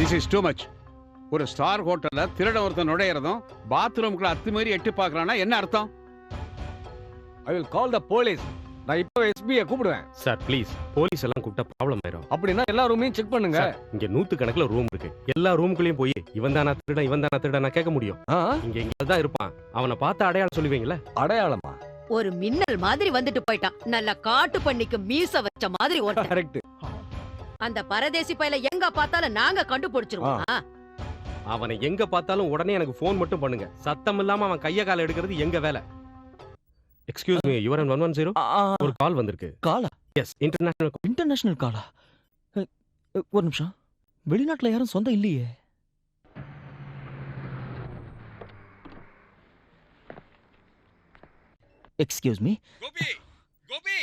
This is too much. ஒரு star ஹோட்டல்ல திருடன் ஒருத்தன் நுழையிறதும் பாத்ரூம்குள்ள அத்துமீறி எட்டி பார்க்கறானா என்ன அர்த்தம்? I will call the police. நான் இப்போ எஸ்பியை கூப்பிடுவேன். சார் ப்ளீஸ், போலீஸ் எல்லாம் கூப்பிட்டா ப்ராப்ளம் ஆயிரும். அப்படின்னா எல்லா ரூமையும் செக் பண்ணுங்க. இங்க 100 கணக்குல ரூம் இருக்கு. எல்லா ரூமுக்குள்ளயும் போய் இவன் தானா திருடன் நான் கேட்க முடியும். இங்க எங்க தான் இருப்பான். அவனை பார்த்து அடையாளம் சொல்லுவீங்களா? அடையாளமா? ஒரு மின்னல் மாதிரி வந்துட்டு போயிட்டான். நல்ல காட்டு பண்ணிக்கு மீச வச்ச மாதிரி ஒருத்தன். கரெக்ட். அந்த பரதேசி பையல எங்க பார்த்தாலும் நாங்க கண்டுபிடிச்சிருவோம். அவனை எங்க பார்த்தாலும் உடனே எனக்கு போன் மட்டும் பண்ணுங்க. சத்தம் இல்லாம அவன் கைய கால எடுக்கிறது எங்க வேலை. எக்ஸ்கியூஸ் மீ, யுவர் 110 ஒரு கால் வந்திருக்கு. காலா? எஸ், இன்டர்நேஷனல் காலா? ஒரு நிமிஷம், வெளிநாட்டுல யாரும் சொந்தம் இல்லையே. Excuse me. கோபி.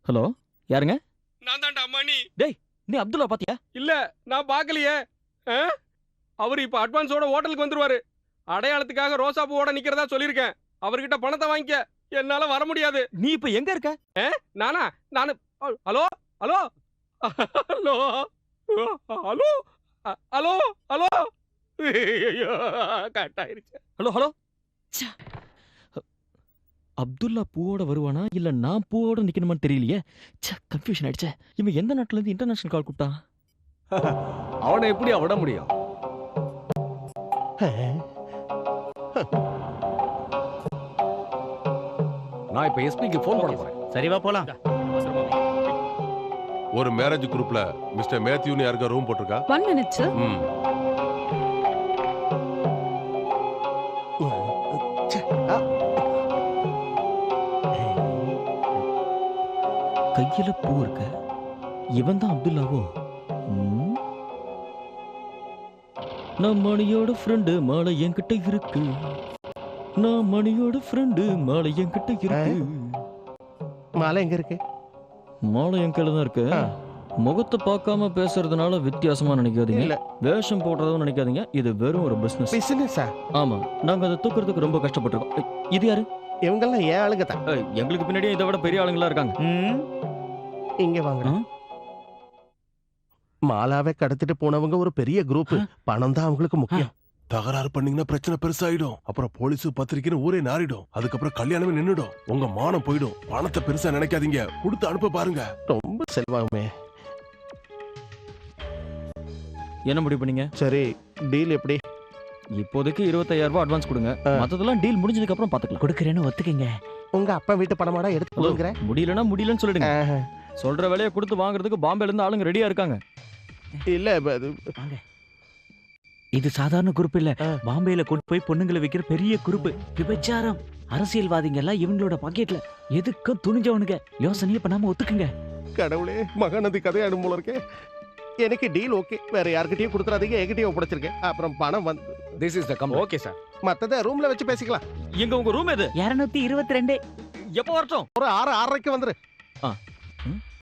ஹலோ, யாருங்க? நான் தான்டா அம்மானி. டேய், நீ அப்துல்லா பாத்தியா? இல்ல, நான் பார்க்கலையே. அவர் இப்ப அட்வான்ஸோட ஹோட்டலுக்கு வந்துருவாரு. அடையாளத்துக்காக ரோசா பூவோட நிக்கிறதா சொல்லிருக்கேன். அவர்கிட்ட பணத்தை வாங்கிக்க. என்னால வர முடியாது. நீ இப்ப எங்க இருக்க? நானு hello hello hello hello hello hello cut ஆயிருச்சு. Hello hello. அப்துல்லா பூவோட வருவானா இல்ல நான் பூவோட நிக்கணுமான்னு தெரியலையே. கன்ஃபியூஷன் ஆயிடுச்சே. இவன் எந்த நாட்டுல இருந்து இன்டர்நேஷனல் கால் கூப்பிட்டான்? அவனை எப்படி விட முடியும்? நான் இப்ப எஸ்பிக்கு போன் பண்ண போறேன். சரிவா போலாம். ஒரு மேரேஜ் குரூப்ல மிஸ்டர் மேத்யூன்னு யாருக்கா ரூம் போட்டிருக்கா? 1 minute sir. கையில பூ இருக்க. இவன் தான் அப்துல்லாவோ? நான் மணியோட ஃப்ரெண்டு, மாலை என்கிட்ட இருக்கு. நான் மணியோட ஃப்ரெண்டு, மாலை என்கிட்ட இருக்கு. மாலை எங்க இருக்கு? மாலை என் கையில தான் இருக்கு. முகத்தை பார்க்காம பேசுறதுனால வித்தியாசமா நினைக்காதீங்க. வேஷம் போடுறதும் நினைக்காதீங்க. இது வெறும் ஒரு பிசினஸ். பிசினஸா? ஆமா, நாங்க அதை தூக்குறதுக்கு ரொம்ப கஷ்டப்பட்டிருக்கோம். இது யாரு? இவங்கெல்லாம் ஏன் ஆளுங்க தான். எங்களுக்கு பின்னாடியே இதை விட பெரிய ஆளுங்களா இருக்காங்க. இங்க வாங்க. மாலாவை கடத்திட்டு போனவங்க ஒரு பெரிய குரூப். பணம் தான் அவங்களுக்கு முக்கியம். தகராறு பண்ணீங்கன்னா பிரச்சனை பெருசாயிடும். அப்புறம் போலீஸ் பத்திரிக்கைன்னு ஊரே நாரிடும். அதுக்கப்புறம் கல்யாணமே நின்னுடும். உங்க மானம் போயிடும். பணத்தை பெருசா நினைக்காதீங்க. கொடுத்து அனுப்ப பாருங்க. ரொம்ப செல்வாமே. என்ன முடிவு பண்ணீங்க? சரி, டீல் எப்படி? இப்போதைக்கு 25,000 ரூபாய் அட்வான்ஸ் கொடுங்க. மத்ததெல்லாம் டீல் முடிஞ்சதுக்கு அப்புறம் பாத்துக்கலாம். கொடுக்கறேன்னு ஒத்துக்கங்க. உங்க அப்பா வீட்டு பணமாடா எடுத்து கொடுங்கற. முடியலனா முடியலன்னு சொல்லிடுங்க. சொல்ற வேலையை கொடுத்து வாங்குறதுக்கு பாம்பேல இருந்து ஆளுங்க ரெடியா இருக்காங்க. இல்ல, இது சாதாரண குரூப் இல்ல. பாம்பேல கொண்டு போய் பொண்ணுங்களை வைக்கிற பெரிய குரூப். விபச்சாரம். அரசியல்வாதிங்க எல்லாம் இவங்களோட பாக்கெட்ல. எதுக்கும் துணிஞ்சவனுங்க. யோசனையே பண்ணாம ஒத்துக்குங்க. கடவுளே, மகாநதி கதையாடும் போல இருக்கே. எனக்கு டீல் ஓகே. வேற யார்கிட்டயும் கொடுத்துறாதீங்க. என்கிட்டயும் ஒப்படைச்சிருக்கேன். அப்புறம் பணம் வந்து this is the company. Okay sir. மத்தத ரூம்ல வச்சு பேசிக்கலாம். எங்க உங்க ரூம் எது? 222. எப்போ வரட்டும்? ஒரு 6:30க்கு வந்துரு.